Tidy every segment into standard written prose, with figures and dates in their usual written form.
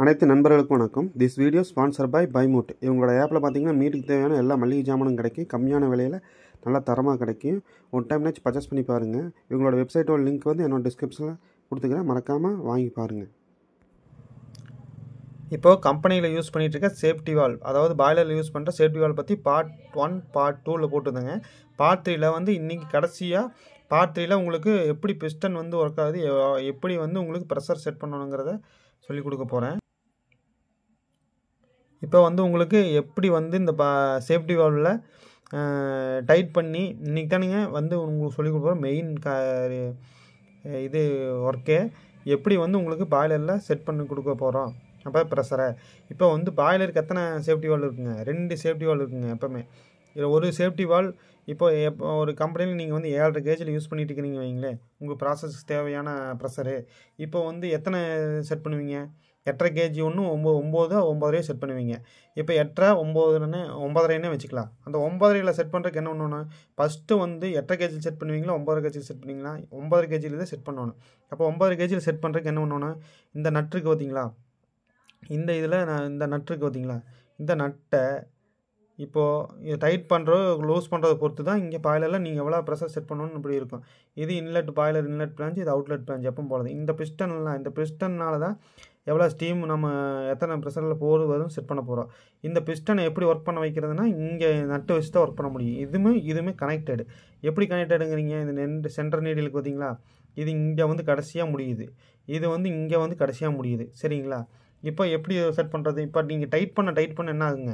அனைத்து நண்பர்களுக்கும் வணக்கம். This video sponsor by பைமூட். இவங்களோட ஆப்பில் பார்த்தீங்கன்னா மீட்டுக்கு தேவையான எல்லா மளிகை ஜாமானும் கிடைக்கும். கம்மியான விலையில் நல்லா தரமாக கிடைக்கும். ஒன் டைம்னாச்சும் பர்ச்சேஸ் பண்ணி பாருங்கள். இவங்களோட வெப்சைட்டோட லிங்க் வந்து என்னோட டிஸ்கிரிப்ஷனில் கொடுத்துக்கிறேன். மறக்காமல் வாங்கி பாருங்கள். இப்போது கம்பெனியில் யூஸ் பண்ணிகிட்ருக்க சேஃப்டி வால், அதாவது பாய்லரில் யூஸ் பண்ணுற சேஃப்டி வால் பற்றி பார்ட் 1 பார்ட் 2ல் போட்டுருந்தேங்க. பார்ட் 3ல் வந்து இன்றைக்கி கடைசியாக பார்ட் 3ல் உங்களுக்கு எப்படி பிஸ்டன் வந்து ஒர்க் ஆகுது, எப்படி வந்து உங்களுக்கு ப்ரெஷர் செட் பண்ணணுங்கிறத சொல்லிக் கொடுக்க போகிறேன். இப்போ வந்து உங்களுக்கு எப்படி வந்து இந்த சேஃப்டி வால்வில் டைட் பண்ணி இன்றைக்கி தானுங்க வந்து உங்களுக்கு சொல்லிக் கொடுப்போம். மெயின் இது ஒர்க்கே எப்படி வந்து உங்களுக்கு பாய்லரில் செட் பண்ணி கொடுக்க போகிறோம். அப்போ ப்ரெஷரை இப்போ வந்து பாய்லருக்கு எத்தனை சேஃப்டி வால் இருக்குங்க? 2 சேஃப்டி வால் இருக்குங்க. எப்போவுமே இதில் ஒரு சேஃப்டி வால் இப்போ ஒரு கம்பெனியில் நீங்கள் வந்து 7.5 கேஜில் யூஸ் பண்ணிட்டு இருக்கிறீங்க வைங்களேன், உங்கள் ப்ராசஸ்க்கு தேவையான ப்ரெஷரு. இப்போ வந்து எத்தனை செட் பண்ணுவீங்க? 8.5 கேஜி ஒன்று 9.5 செட் பண்ணுவீங்க. இப்போ 8.5 9.5 வச்சுக்கலாம். அந்த 9.5 செட் பண்ணுறதுக்கு என்ன பண்ணணும்? ஃபஸ்ட்டு வந்து 8.5 கேஜியில் செட் பண்ணுவீங்களா, 9.5 கேஜியில் செட் பண்ணுவீங்களா? 9.5 கேஜியில் தான் செட் பண்ணணும். அப்போ 9.5 கேஜியில் செட் பண்ணுறதுக்கு என்ன பண்ணணும்? இந்த நட்டுருக்கு பார்த்தீங்களா, இந்த இதில் இந்த நட்டுருக்கு பார்த்தீங்களா, இந்த நட்டை இப்போது டைட் பண்ணுறது லூஸ் பண்ணுறதை பொறுத்து தான் இங்கே பாய்லரில் நீங்கள் எவ்வளோ ப்ரெஷர் செட் பண்ணணும்னு இப்படி இருக்கும். இது இன்லெட் பாய்லர் இன்லெட் பிரான்ச், இது அவுட்லெட் பிரான்ச். எப்பவும் போகிறது இந்த பிஸ்டன்னால தான் எவ்வளோ ஸ்டீம் நம்ம எத்தனை ப்ரெஷரில் வரும் செட் பண்ண போகிறோம். இந்த பிஸ்டனை எப்படி ஒர்க் பண்ண வைக்கிறதுனா இங்கே நட்டு வச்சு தான் ஒர்க் பண்ண முடியும். இதுவுமே கனெக்டடு. எப்படி கனெக்டடுங்கிறீங்க? இந்த சென்டர் நீடிலுக்கு பார்த்தீங்களா, இது இங்கே வந்து கடைசியாக முடியுது, இது வந்து இங்கே வந்து கடைசியாக முடியுது. சரிங்களா? இப்போ எப்படி செட் பண்ணுறது? இப்போ நீங்கள் டைட் பண்ண என்ன ஆகுங்க?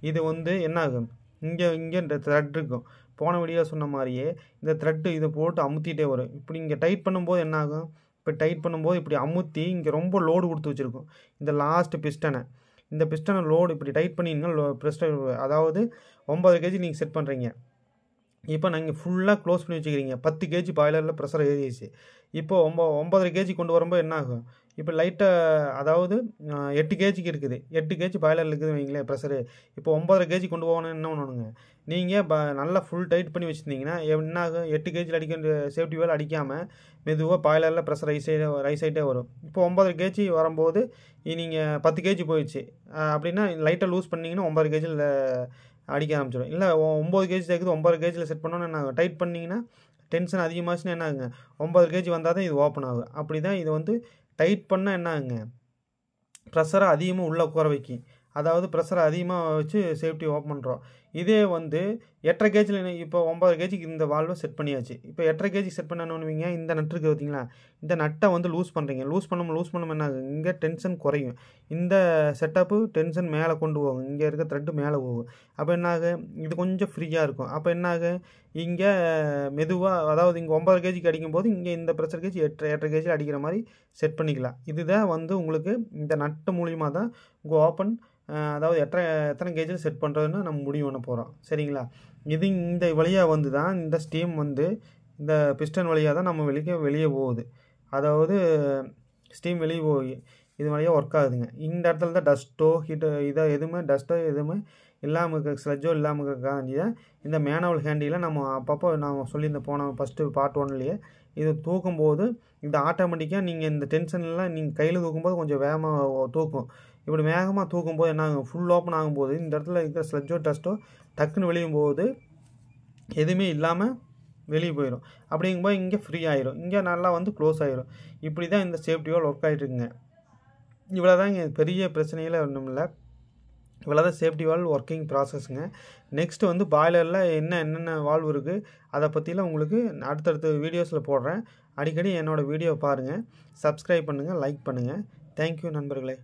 இது வந்து என்ன ஆகும்? இங்கே இந்த த்ரெட் இருக்கும். போன வீடியோ சொன்ன மாதிரியே இந்த த்ரெட்டு இதை போட்டு அமுத்திட்டே வரும். இப்படி இங்கே டைட் பண்ணும்போது என்ன ஆகும்? இப்போ டைட் பண்ணும்போது இப்படி அமுத்தி இங்கே ரொம்ப லோடு கொடுத்து வச்சுருக்கும் இந்த லாஸ்ட் பிஸ்டனை. இந்த பிஸ்டனை லோடு இப்படி டைட் பண்ணிங்கன்னா ப்ரெஷர், அதாவது 9 கேஜி நீங்கள் செட் பண்ணுறீங்க. இப்போ நீங்கள் ஃபுல்லாக க்ளோஸ் பண்ணி வச்சுக்கிறீங்க. 10 கேஜி பாய்லரில் ப்ரெஷர் ஏறிடுச்சு. இப்போ 9.5 கேஜி கொண்டு வரும்போது என்ன ஆகும்? இப்போ லைட்டாக, அதாவது 8 கேஜிக்கு இருக்குது, 8 கேஜி பாய்லரில் இருக்குது வைங்களேன் ப்ரெஷரு. இப்போ 9.5 கேஜி கொண்டு போகணும்னு என்ன பண்ணணுங்க? நீங்கள் நல்லா ஃபுல் டைட் பண்ணி வச்சுருந்தீங்கன்னா என்ன ஆகும்? 8 கேஜியில் அடிக்க சேஃப்டி வேல் அடிக்காமல் மெதுவாக பாய்லரில் ப்ரெஷர் ரைஸ் ஆகிட்டே வரும். இப்போ 9.5 கேஜி வரும்போது நீங்கள் 10 கேஜி போயிடுச்சு அப்படின்னா லைட்டாக லூஸ் பண்ணிங்கன்னா 9 கேஜியில் அடிக்க ஆரம்பிச்சிடும். இல்லை 9 கேஜி சேர்க்குது, 9 கேஜியில் செட் பண்ணோன்னு என்ன ஆகும்? டைட் பண்ணிங்கன்னா டென்ஷன் அதிகமாச்சுன்னா என்ன ஆகுங்க? 9 கேஜி வந்தால் தான் இது ஓப்பன் ஆகும். அப்படி தான் இது வந்து டைட் பண்ணால் என்ன ஆகுங்க? ப்ரெஷரை அதிகமாக உள்ளே உட்கார வைக்கும். அதாவது ப்ரெஷரை அதிகமாக வச்சு சேஃப்டி ஓப்பன் பண்ணுறோம். இதே வந்து 8.5 கேஜியில் இப்போ 9 கேஜிக்கு இந்த வால்வை செட் பண்ணியாச்சு. இப்போ 8.5 கேஜி செட் பண்ணணுவீங்க. இந்த நட்டு இருக்குது பார்த்தீங்களா, இந்த நட்டை வந்து லூஸ் பண்ணுறீங்க. லூஸ் பண்ணும் என்ன ஆகும்? இங்கே டென்ஷன் குறையும். இந்த செட்டப்பு டென்ஷன் மேலே கொண்டு போகும். இங்கே இருக்க த்ரெட்டு மேலே போகும். அப்போ என்ன ஆகும்? இது கொஞ்சம் ஃப்ரீயாக இருக்கும். அப்போ என்ன ஆகும்? இங்கே மெதுவாக, அதாவது இங்கே 9 கேஜிக்கு அடிக்கும்போது இங்கே இந்த ப்ரெஷர் கேஜி 8.5 கேஜியில் அடிக்கிற மாதிரி செட் பண்ணிக்கலாம். இதுதான் வந்து உங்களுக்கு இந்த நட்டு மூலிமா தான் உங்கள் ஓப்பன், அதாவது எத்தனை கேஜில் செட் பண்ணுறதுன்னு நம்ம முடிவு பண்ண போகிறோம். சரிங்களா? இந்த வழியாக வந்து தான் இந்த ஸ்டீம் வந்து இந்த பிஸ்டன் வழியாக தான் நம்ம வெளியே போகுது. அதாவது ஸ்டீம் வெளியே போய் இது வழியாக ஒர்க் ஆகுதுங்க. இந்த இடத்துல தான் டஸ்ட்டோ டஸ்ட்டோ எதுவுமே இல்லாமல் இருக்க, ஸ்லெட்ஜோ இல்லாமல் இருக்காண்டி தான் இந்த மேனுவல் ஹேண்டியில் நம்ம அப்பப்போ நான் சொல்லியிருந்த ஃபஸ்ட்டு பார்ட் 1லேயே இது தூக்கும்போது இந்த ஆட்டோமேட்டிக்காக நீங்கள் இந்த டென்ஷன்லாம் நீங்கள் கையில் தூக்கும்போது கொஞ்சம் வேகமாக தூக்கும். இப்படி வேகமாக தூக்கும்போது என்ன ஆகும்? ஃபுல் ஓப்பன் ஆகும்போது இந்த இடத்துல இருக்கிற ஸ்லெட்ஜோ டஸ்ட்டோ டக்குன்னு வெளியும் போது எதுவுமே இல்லாமல் வெளியே போயிடும். அப்படிங்கும்போது இங்கே ஃப்ரீ ஆயிரும், இங்கே நல்லா வந்து க்ளோஸ் ஆயிரும். இப்படி தான் இந்த சேஃப்டி வால் ஒர்க் ஆகிட்டுருக்குங்க. இவ்வளோ தான் இங்கே பெரிய பிரச்சனையில் ஒன்றும் இல்லை. இவ்வளோ தான் சேஃப்டி வால் ஒர்க்கிங் ப்ராசஸ்ங்க. நெக்ஸ்ட்டு வந்து பாய்லரில் என்னென்ன வால்வ் இருக்குது அதை பற்றிலாம் உங்களுக்கு அடுத்தடுத்த வீடியோஸில் போடுறேன். அடிக்கடி என்னோடய வீடியோ பாருங்கள், சப்ஸ்கிரைப் பண்ணுங்கள், லைக் பண்ணுங்கள். தேங்க்யூ நண்பர்களே.